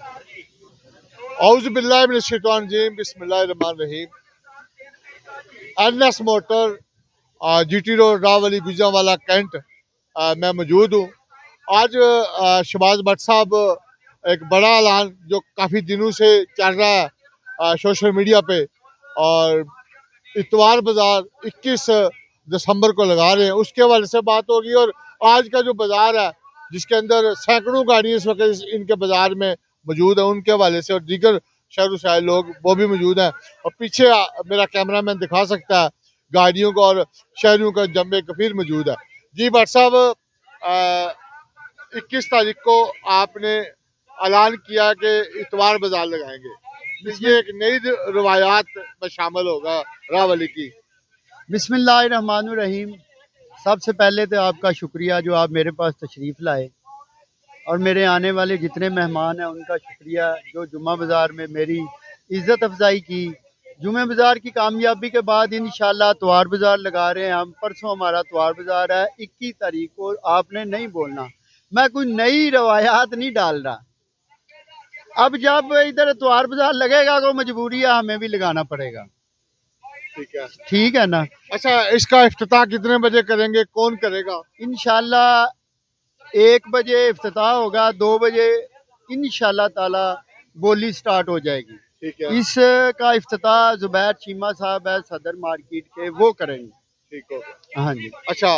اعوذ باللہ من الشیطان الرجیم، بسم اللہ الرحمن الرحیم۔ N S motor G T road Rawali Gujranwala cantt میں موجود ہوں۔ آج شہباز بٹ صاحب ایک بڑا اعلان جو کافی دنوں سے چل رہا ہے سوشل میڈیا پہ، اور اتوار بازار 21 دسمبر کو لگا رہے ہیں، اس کے حوالے سے بات ہوگی۔ اور آج کا جو بازار ہے جس کے اندر سینکڑوں گاڑیاں اس وقت ان کے بازار میں موجود ہیں، ان کے حوالے سے، اور دیگر شہروں سے آئے لوگ وہ بھی موجود ہیں۔ اور پیچھے میرا کیمرہ مین دکھا سکتا ہے گاڑیوں کو اور شہریوں کا جمع کثیر موجود ہے۔ جی بٹ صاحب، 21 تاریخ کو آپ نے اعلان کیا کہ اتوار بازار لگائیں گے، یہ ایک نئی روایات میں شامل ہوگا راولی کی۔ بسم اللہ الرحمن الرحیم۔ سب سے پہلے تو آپ کا شکریہ جو آپ میرے پاس تشریف لائے، اور میرے آنے والے جتنے مہمان ہیں ان کا شکریہ جو جمعہ بازار میں میری عزت افزائی کی۔ جمعہ بازار کی کامیابی کے بعد انشاءاللہ اتوار بازار لگا رہے ہیں ہم۔ پرسوں ہمارا اتوار بازار ہے 21 تاریخ کو۔ آپ نے نہیں بولنا، میں کوئی نئی روایات نہیں ڈال رہا۔ اب جب ادھر اتوار بازار لگے گا تو مجبوری ہے، ہمیں بھی لگانا پڑے گا، ٹھیک ہے نا؟ اچھا، اس کا افتتاح کتنے بجے کریں گے، کون کرے گا؟ انشاءاللہ 1 بجے افتتاح ہوگا، 2 بجے انشاءاللہ تعالی بولی سٹارٹ ہو جائے گی۔ ٹھیک ہے، اس کا افتتاح زبیر چیمہ صاحب ہے صدر مارکیٹ کے، وہ کریں گے۔ ٹھیک ہوگا۔ ہاں جی، اچھا،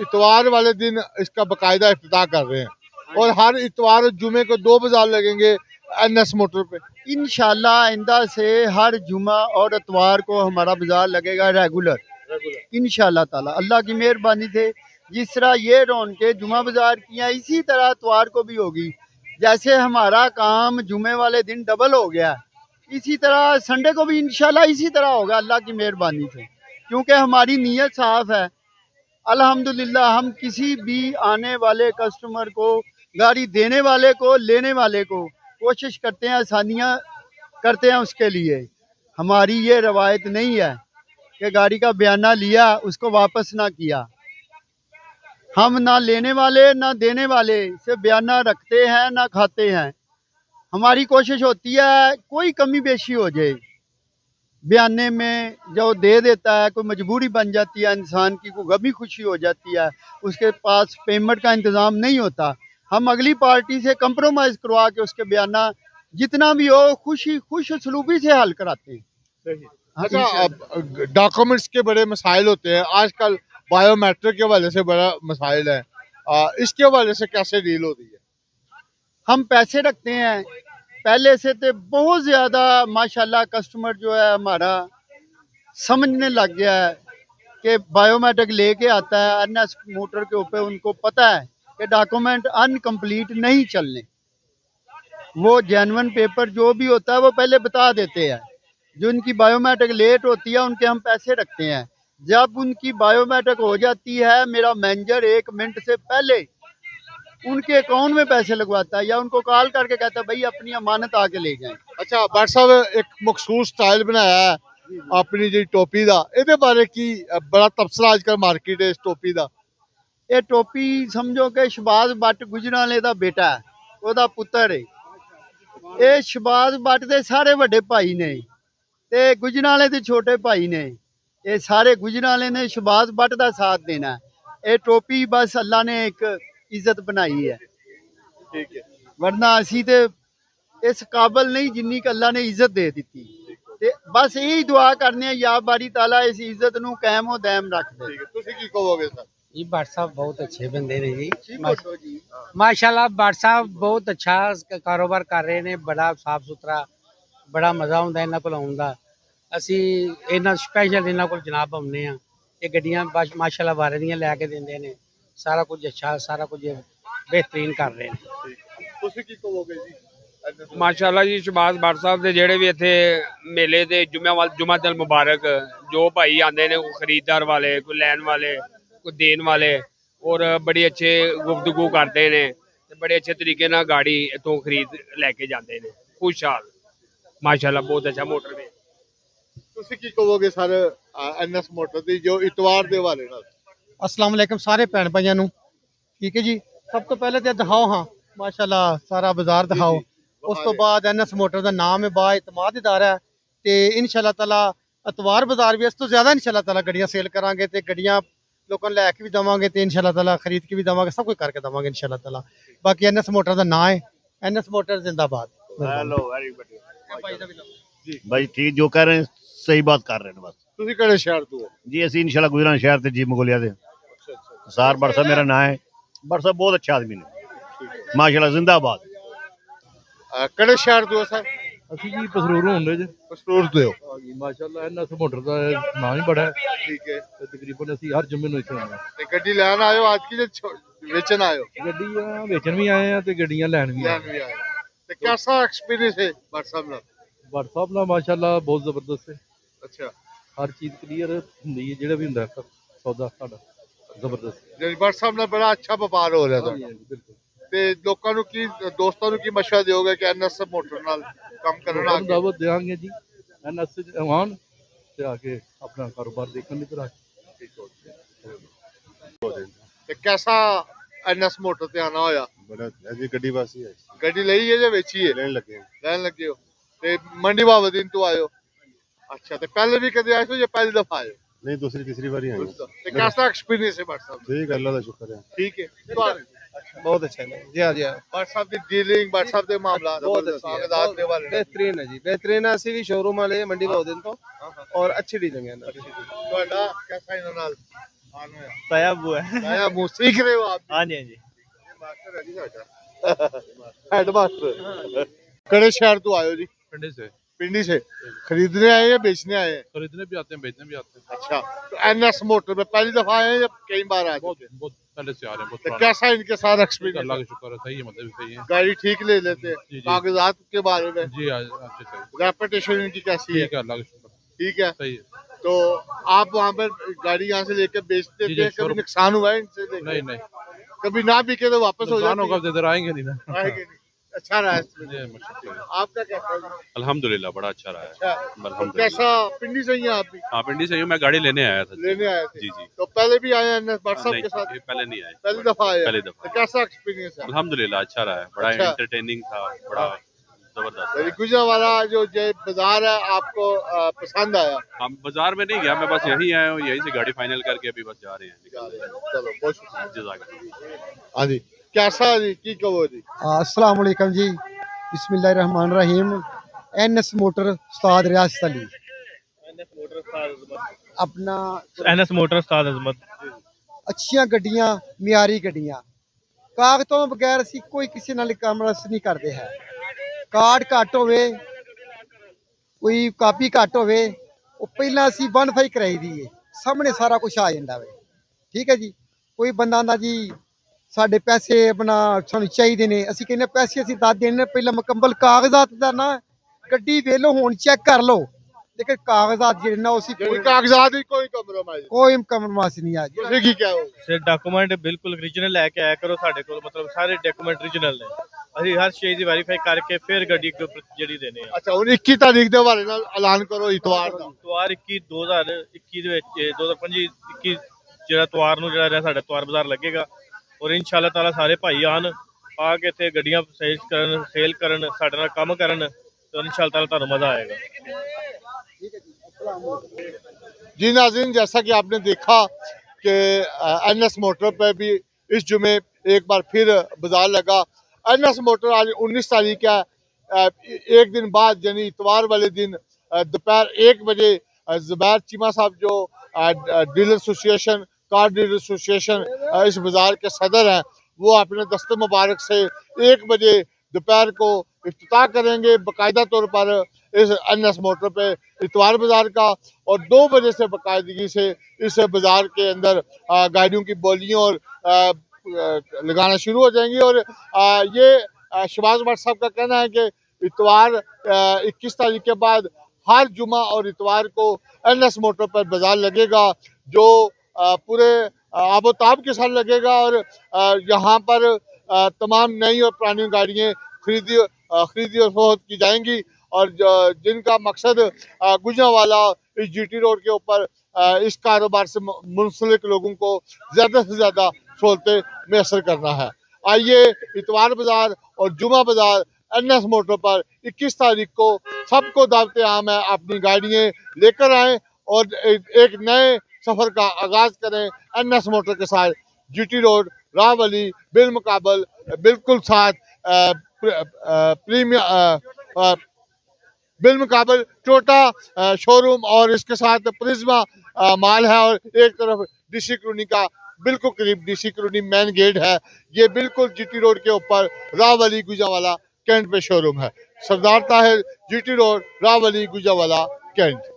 اتوار والے دن اس کا باقاعدہ افتتاح کر رہے ہیں، اور ہر اتوار جمعے کو 2 بازار لگیں گے این ایس موٹر پہ۔ انشاءاللہ آئندہ سے ہر جمعہ اور اتوار کو ہمارا بازار لگے گا ریگولر، انشاءاللہ تعالی اللہ کی مہربانی سے۔ جس طرح یہ رونقیں جمعہ بازار کی ہیں اسی طرح اتوار کو بھی ہوگی۔ جیسے ہمارا کام جمعے والے دن ڈبل ہو گیا، اسی طرح سنڈے کو بھی انشاءاللہ اسی طرح ہوگا اللہ کی مہربانی سے، کیونکہ ہماری نیت صاف ہے۔ الحمدللہ ہم کسی بھی آنے والے کسٹمر کو، گاڑی دینے والے کو، لینے والے کو کوشش کرتے ہیں، آسانیاں کرتے ہیں اس کے لیے۔ ہماری یہ روایت نہیں ہے کہ گاڑی کا بیانہ لیا اس کو واپس نہ کیا۔ ہم نہ لینے والے نہ دینے والے سے بیانہ رکھتے ہیں نہ کھاتے ہیں۔ ہماری کوشش ہوتی ہے کوئی کمی بیشی ہو جائے بیانے میں، جو دے دیتا ہے، کوئی مجبوری بن جاتی ہے انسان کی، کوئی غمی خوشی ہو جاتی ہے، اس کے پاس پیمنٹ کا انتظام نہیں ہوتا، ہم اگلی پارٹی سے کمپرومائز کروا کے اس کے بیانہ جتنا بھی ہو خوش اسلوبی سے حل کراتے ہیں۔ اچھا، ڈاکومنٹس کے بڑے مسائل ہوتے ہیں آج کل، بایو میٹرک کے حوالے سے بڑا مسائل ہے، اس کے حوالے سے کیسے ڈیل ہوتی ہے؟ ہم پیسے رکھتے ہیں پہلے سے تو بہت زیادہ، ماشاءاللہ کسٹمر جو ہے ہمارا سمجھنے لگ گیا ہے کہ بایو میٹرک لے کے آتا ہے این ایس موٹر کے اوپر، ان کو پتہ ہے کہ ڈاکومنٹ انکمپلیٹ نہیں چلنے، وہ جینون پیپر جو بھی ہوتا ہے وہ پہلے بتا دیتے ہیں۔ جو ان کی بایو میٹرک لیٹ ہوتی ہے ان کے ہم پیسے رکھتے ہیں، جب ان کی بایو میٹرک ہو جاتی ہے میرا مینیجر 1 منٹ سے پہلے ان کے اکاؤنٹ میں پیسے لگواتا ہے، یا ان کو کال کر کے کہتا ہے بھائی اپنی امانت آ کے لے جائیں۔ اچھا بٹ صاحب، ایک مخصوص سٹائل بنایا ہے اپنی جی ٹوپی دا، ਇਹਦੇ بارے کی بڑا تبصرہ آج کل مارکیٹ ہے اس ٹوپی دا؟ یہ ٹوپی سمجھو کہ شہباز بٹ گجرانوالے دا بیٹا ہے، وہ دا پتر ہے۔ یہ شہباز بٹ دے سارے وڈے بھائی نے، تے گجرانوالے دے چھوٹے بھائی نے، یہ سارے گجرانوالے نے شہباز بٹ دا ساتھ دینا ہے۔ یہ ٹوپی بس اللہ نے ایک عزت بنائی ہے، ٹھیک ہے، ورنہ اسی تے اس قابل نہیں جنی کہ اللہ نے عزت دے دیتی۔ تے بس یہی دعا کرنے ہیں یا باری تعالیٰ اس عزت نو قائم و دائم رکھ دے۔ تسی کی کہو گے سر؟ جی بٹ صاحب بہت اچھے بندے نے جی، جی ماشاءاللہ بٹ صاحب بہت اچھا کاروبار کر رہے نے، بڑا صاف ستھرا، بڑا مزہ آتا انہاں کول آਉਣ ਦਾ۔ ਅਸੀਂ ਇਹਨਾਂ ਸਪੈਸ਼ਲ ਇਹਨਾਂ ਕੋਲ ਜਨਾਬ ਆਉਂਦੇ ਆ, ਇਹ ਗੱਡੀਆਂ ਮਾਸ਼ਾਅੱਲਾ ਵਾਰੇ ਦੀਆਂ ਲੈ ਕੇ ਦਿੰਦੇ ਨੇ, ਸਾਰਾ ਕੁਝ ਅੱਛਾ, ਸਾਰਾ ਕੁਝ ਬਿਹਤਰੀਨ ਕਰ ਰਹੇ ਨੇ। ਤੁਸੀਂ ਕੀ ਕਹੋਗੇ ਜੀ? ਮਾਸ਼ਾਅੱਲਾ ਜੀ, ਸ਼ਹਬਾਜ਼ ਬਟ ਸਾਹਿਬ ਦੇ ਜਿਹੜੇ ਵੀ ਇੱਥੇ ਮੇਲੇ ਦੇ ਜੁਮਾਤਲ ਮੁਬਾਰਕ, ਜੋ ਭਾਈ ਆਉਂਦੇ ਨੇ, ਕੋਈ ਖਰੀਦਦਾਰ ਵਾਲੇ, ਕੋਈ ਲੈਣ ਵਾਲੇ, ਕੋਈ ਦੇਣ ਵਾਲੇ, ਔਰ ਬੜੀ ਅੱਛੇ ਗੁਫ਼ਤਗੂ ਕਰਦੇ ਨੇ ਤੇ ਬੜੇ ਅੱਛੇ ਤਰੀਕੇ ਨਾਲ ਗਾੜੀ ਇੱਥੋਂ ਖਰੀਦ ਲੈ ਕੇ ਜਾਂਦੇ ਨੇ। ਖੁਸ਼ਹਾਲ ਮਾਸ਼ਾਅੱਲਾ, ਬਹੁਤ ਅੱਛਾ ਮੋਟਰ ਵੀ। ਤੁਸੀਂ ਕੀ ਕਹੋਗੇ ਸਰ ਐਨ ਐਸ ਮੋਟਰ ਦੀ ਜੋ ਇਤਵਾਰ ਦੇ ਹਵਾਲੇ ਨਾਲ? अस्सलाम वालेकुम सारे भैन भाइयों नू, ठीक है जी। सब तो पहले तो दिखाओ, हाँ माशाल्लाह सारा बाजार दिखाओ। ਉਸ ਤੋਂ ਬਾਅਦ ਐਨਐਸ ਮੋਟਰ ਦਾ ਨਾਮ ਹੈ ਬਾ ਇਤਮਾਦ ਇਦਾਰਾ ਹੈ ਤੇ ਇਨਸ਼ਾਅੱਲਾ ਤਾਲਾ ਅਤਵਾਰ ਬਾਜ਼ਾਰ ਵੀ ਇਸ ਤੋਂ ਜ਼ਿਆਦਾ ਇਨਸ਼ਾਅੱਲਾ ਤਾਲਾ ਗੱਡੀਆਂ ਸੇਲ ਕਰਾਂਗੇ ਤੇ ਗੱਡੀਆਂ ਲੋਕਾਂ ਨੂੰ ਲੈ ਕੇ ਵੀ ਦੇਵਾਂਗੇ ਤੇ ਇਨਸ਼ਾਅੱਲਾ ਤਾਲਾ ਖਰੀਦ ਕੇ ਵੀ ਦੇਵਾਂਗੇ ਸਭ ਕੁਝ ਕਰਕੇ ਦੇਵਾਂਗੇ ਇਨਸ਼ਾਅੱਲਾ ਤਾਲਾ ਬਾਕੀ ਐਨਐਸ ਮੋਟਰ ਦਾ ਨਾਮ ਹੈ एनएस मोटर जिंदाबाद। हेलो वेरी गुड जी भाई ठीक जो कह रहे हैं सही बात कर रहे हैं बस ਤੁਸੀਂ ਕਿਹੜੇ ਸ਼ਹਿਰ ਤੋਂ ਹੋ? जी असं इंशाल्लाह गुजरात शहर से जी मंगोलिया से सार बड़सा मेरा नाम है बड़सा बहुत अच्छा आदमी ने माशाल्लाह जिंदाबाद। ਕਿਹੜੇ ਸ਼ਹਿਰ ਤੋਂ ਹੋ ਸਰ? ਅਸੀਂ ਜੀ ਪਸਰੂਰੋਂ ਹੁੰਦੇ ਜੀ। ਪਸਤੂਰ ਦੇ ਹੋ? ਹਾਂਜੀ ਮਾਸ਼ਾਅੱਲਾ ਇਹਨਾਂ ਮੋਟਰ ਦਾ ਨਾਮ ਹੀ ਬੜਾ ਹੈ ਠੀਕ ਹੈ ਤੇ ਤਕਰੀਬਨ ਅਸੀਂ ਹਰ ਜੁਮੇ ਨੂੰ ਇੱਥੇ ਆਉਂਦੇ ਹਾਂ। ਤੇ ਗੱਡੀ ਲੈਣ ਆਇਓ ਅੱਜ ਕੀ ਵੇਚਣ ਆਇਓ? ਗੱਡੀਆਂ ਵੇਚਣ ਵੀ ਆਏ ਆ ਤੇ ਗੱਡੀਆਂ ਲੈਣ ਵੀ ਲੈਣ ਵੀ ਆਏ ਤੇ ਕਿਹਦਾ ਐਕਸਪੀਰੀਅੰਸ ਹੈ WhatsApp ਨਾਲ? WhatsApp ਨਾਲ ਮਾਸ਼ਾਅੱਲਾ ਬਹੁਤ ਜ਼ਬਰਦਸਤ ਹੈ। ਅੱਛਾ ਹਰ ਚੀਜ਼ ਕਲੀਅਰ ਹੁੰਦੀ ਹੈ ਜਿਹੜਾ ਵੀ ਹੁੰਦਾ ਹੈ ਸੌਦਾ ਸਾਡਾ ਜ਼ਬਰਦਸਤ। ਜਿਹੜੀ WhatsApp ਨਾਲ ਬੜਾ ਅੱਛਾ ਵਪਾਰ ਹੋ ਰਿਹਾ ਹਾਂਜੀ, ਤੁਹਾਡਾ ਹਾਂਜੀ, ਬਿਲਕੁਲ ਤੇ ਲੋਕਾਂ ਨੂੰ ਕੀ ਦੋਸਤਾਂ ਨੂੰ ਕੀ ਮਸ਼ਵਰਾ ਦਿਓਗੇ ਕਿ ਐਨਐਸ ਮੋਟਰ ਨਾਲ ਕੰਮ ਕਰਨ ਆ ਉਹਨਾਂ ਨੂੰ ਕੇ? ਦਾਵਤ ਦੇਵਾਂਗੇ ਜੀ ਐਨਐਸ ਆਉਣ ਤੇ ਆ ਕੇ ਆਪਣਾ ਕਾਰੋਬਾਰ ਦੇਖਣ ਦੀ ਤਰ੍ਹਾਂ। ਤੇ ਕਿਹਦਾ ਐਨਐਸ ਮੋਟਰ ਤੇ ਆਣਾ ਹੋਇਆ? बड़ा अजी गड्डी वासी है ਗੱਡੀ ਲਈ ਹੈ ਜਾਂ ਵੇਚੀ ਹੈ? लेने लगे हैं। ਲੈਣ ਲੱਗੇ ਹੋ ਤੇ ਮੰਡੀ ਬਾਬਦੀਨ ਤੋਂ ਆਇਓ? ਅੱਛਾ ਤੇ ਪਹਿਲੇ ਵੀ ਕਦੇ ਆਏ ਹੋ ਜਾਂ ਪਹਿਲੀ ਦਫਾ ਆਏ ਹੋ? नहीं दूसरी तीसरी बार ही आई हैं। ਤੇ ਕਿਹਦਾ ਐਕਸਪੀਰੀਅੰਸ ਹੈ WhatsApp ਦਾ? ठीक है अल्लाह का शुक्र है। ਠੀਕ ਹੈ बहुत अच्छा है जी हाँ जी हाँ WhatsApp ਦੀ ਡੀਲਿੰਗ WhatsApp ਦੇ ਮਾਮਲਾ बहुत अच्छी है ਕਾਗਜ਼ਾਤ ਦੇ ਬਾਰੇ बेहतरीन है जी बेहतरीन है ਅਸੀਂ ਵੀ ਸ਼ੋਰੂਮ ਵਾਲੇ ਮੰਡੀ ਬਾਉਦਨ ਤੋਂ ਔਰ ਅੱਛੀ ਡੀਲਿੰਗ ਹੈ ਇਹਨਾਂ ਦੀ ਤੁਹਾਡਾ ਕਿਹਦਾ ਇਹਨਾਂ ਨਾਲ ਆਨ ਹੋਇਆ? ਤਾਇਆ ਬੂ ਹੈ ਆਇਆ ਮੂੰਹ ਸਿੱਖ ਰਹੇ ਹੋ ਆਪ? ਹਾਂਜੀ ਹਾਂਜੀ ਮਾਸਟਰ ਹੈ ਜੀ ਸਾਡਾ ਹੈਡ ਮਾਸटर ਕਿਹੜੇ ਸ਼ਹਿਰ ਤੋਂ ਆਇਓ ਜੀ? पिंडी से पिंडी से खरीदने आए या बेचने आए हैं? खरीदने भी आते हैं बेचने भी आते हैं। अच्छा तो एनएस मोटर में पहली दफा आए हैं या कई बार आ चुके हैं? बहुत पहले से आ रहे हैं बहुत तो पुराने। कैसा इनके साथ अल्लाह एक्सपीरियंस? का शुक्र है सही है मतलब सही है। गाड़ी ठीक ले लेते हैं? जी, जी। कागजात के बारे में जी आज अच्छे से रेपुटेशन इनकी कैसी है? ठीक है अल्लाह का शुक्र ठीक है सही है। तो आप वहाँ पर गाड़ी यहाँ से लेकर बेचते जी, थे, जी, कभी शोरूम- नुकसान हुआ है इनसे लेके? नहीं नहीं कभी ना बिके तो वापस हो नुकसान होगा जाती तो इधर आएंगे नहीं ना। है? आएगी नहीं। अच्छा रहा है इसमें। जी मुश्किल है। आपका कैसा है? अल्हम्दुलिल्लाह बड़ा अच्छा रहा है। अच्छा तो अल्हम्दुलिल्लाह। कैसा पिंडी से ही हैं आप भी हाँ पिंडी से ही हूँ, मैं गाड़ी लेने आया था। लेने आए थे? जी जी तो पहले भी आए हैं व्हाट्सएप नहीं, के साथ? ये पहले नहीं आए। पहली दफा आए हैं? पहली दफा। तो कैसा एक्सपीरियंस है? अल्हम्दुलिल्लाह अच्छा रहा है, बड़ा अच्छा। एंटरटेनिंग था, बड़ा जबरदस्त। गुजरावाला जो बाजार है आपको पसंद आया? हम बाजार में नहीं गया, मैं बस यहीं आया हूँ, यहीं से गाड़ी फाइनल करके अभी बस जा रहे हैं। चलो बहुत शुक्रिया। जज़ाकल्लाह। हाँ जी कैसा जी की कहो जी? अस्सलाम वालेकुम जी बिस्मिल्लाहिर्रहमानिर्रहीम एनएस मोटर उस्ताद रियासत अली अपना एनएस मोटर उस्ताद अजमत ਅੱਛੀਆਂ ਗੱਡੀਆਂ ਮਿਆਰੀ ਗੱਡੀਆਂ ਕਾਗਜ਼ ਤੋਂ ਬਗੈਰ ਅਸੀਂ ਕੋਈ ਕਿਸੇ ਨਾਲ ਕਾਮਰਸ ਨਹੀਂ ਕਰਦੇ ਹੈ ਕਾਰਡ ਘੱਟ ਹੋਵੇ ਕੋਈ ਕਾਪੀ ਘੱਟ ਹੋਵੇ ਉਹ ਪਹਿਲਾਂ ਅਸੀਂ ਵਨਫਾਈ ਕਰਾਈ ਦੀ ਏ ਸਾਹਮਣੇ ਸਾਰਾ ਕੁਝ ਆ ਜਾਂਦਾ ਵੇ ਠੀਕ ਹੈ ਜੀ ਕੋਈ ਬੰਦਾ ਆਂਦਾ ਜੀ ਸਾਡੇ ਪੈਸੇ ਆਪਣਾ ਸਾਨੂੰ ਚਾਹੀਦੇ ਨੇ ਅਸੀਂ ਕਹਿੰਦੇ ਪੈਸੇ ਅਸੀਂ ਦੱਸ ਦੇਣੇ ਪਹਿਲਾਂ ਮੁਕੰਮਲ ਕਾਗਜ਼ਾਤ ਦਾ ਨਾ ਗੱਡੀ ਵੇਲੋ ਹੁਣ ਚੈੱਕ ਕਰ ਲਓ ਲੇਕਿਨ ਕਾਗਜ਼ਾਤ ਜਿਹੜੇ ਨਾ ਉਸੇ ਜਿਹੜੀ ਕਾਗਜ਼ਾਤ ਦੀ ਕੋਈ ਕੰਪਰੋਮਾਈਜ਼ ਕੋਈ ਕੰਪਰੋਮਾਈਜ਼ ਨਹੀਂ ਆ ਜੀ ਤੁਸੀਂ ਕੀ ਕਹੋ? ਸੇ ਡਾਕੂਮੈਂਟ ਬਿਲਕੁਲ ਓਰੀਜਨਲ ਲੈ ਕੇ ਆਇਆ ਕਰੋ ਸਾਡੇ ਕੋਲ ਮਤਲਬ ਸਾਰੇ ਡਾਕੂਮੈਂਟ ਓਰੀਜਨਲ ਨੇ ਅਸੀਂ ਹਰ ਚੀਜ਼ ਦੀ ਵੈਰੀਫਾਈ ਕਰਕੇ ਫਿਰ ਗੱਡੀ ਜਿਹੜੀ ਦੇਣੇ ਆ ਅੱਛਾ ਹੁਣ 21 ਤਾਰੀਖ ਦੇ ਹਵਾਲੇ ਨਾਲ ਐਲਾਨ ਕਰੋ ਇਤਵਾਰ ਦਾ। ਇਤਵਾਰ 21 2021 ਦੇ ਵਿੱਚ 2025 21 ਜਿਹੜਾ ਇਤਵਾਰ ਨੂੰ ਜਿਹੜਾ ਸਾਡਾ ਇਤਵਾਰ ਬਾਜ਼ਾਰ ਲੱਗੇਗਾ ਔਰ ਇਨਸ਼ਾਅੱਲਾ ਤਾਲਾ ਸਾਰੇ ਭਾਈ ਆਣ ਆ ਕੇ ਇੱਥੇ ਗੱਡੀਆਂ ਸੇਲ ਕਰਨ ਸਾਡੇ ਨਾਲ ਕੰਮ ਕਰਨ ਤੇ ਇਨਸ਼ਾਅੱਲਾ ਤਾਲਾ ਤੁਹਾਨੂੰ ਮਜ਼ਾ ਆਏਗਾ। जी नाज़रीन जैसा कि आपने देखा कि एनएस मोटर पर भी इस जुमे एक बार फिर बाजार लगा। एनएस मोटर आज 19 तारीख है, एक दिन बाद यानी इतवार वाले दिन दोपहर 1 बजे ज़ुबैर चीमा साहब जो dealer association car dealer association इस बाजार के सदर हैं वो अपने दस्ते मुबारक से 1 बजे दोपहर को इफ्तिताह करेंगे बाकायदा तौर पर इस एनएस मोटर पे इतवार बाजार का और 2 बजे से बाकायदगी से इस बाजार के अंदर गाड़ियों की बोलियां और लगाना शुरू हो जाएंगी। और ये शहबाज भट्ट साहब का कहना है कि इतवार 21 तारीख के बाद हर जुमा और इतवार को एनएस मोटर पर बाजार लगेगा जो पूरे आबोताब के साथ लगेगा और यहाँ पर तमाम नई और पुरानी गाड़ियाँ खरीदी और फरोख्त की जाएंगी और जिनका मकसद गुजरांवाला इस जीटी रोड के ऊपर इस कारोबार से मुंसलिक लोगों को ज़्यादा से ज़्यादा सहूलतें मैसर करना है। आइए इतवार बाजार और जुमा बाजार NS मोटर पर 21 तारीख को सबको दावत आम है, अपनी गाड़ियाँ लेकर आएँ और एक नए सफ़र का आगाज़ करें NS मोटर के साथ। GT रोड रावली बिलमुकाबल बिल्कुल साथ प्रीमियर बिलमुकाबल टोटा शोरूम और इसके साथ प्रिज्मा माल है, और एक तरफ DC कॉलोनी का बिल्कुल करीब DC कॉलोनी मेन गेट है। ये बिल्कुल GT रोड के ऊपर रावली गुजरावाला कैंट पे शोरूम है। सरदार ताहिर GT रोड रावली गुजरावाला कैंट।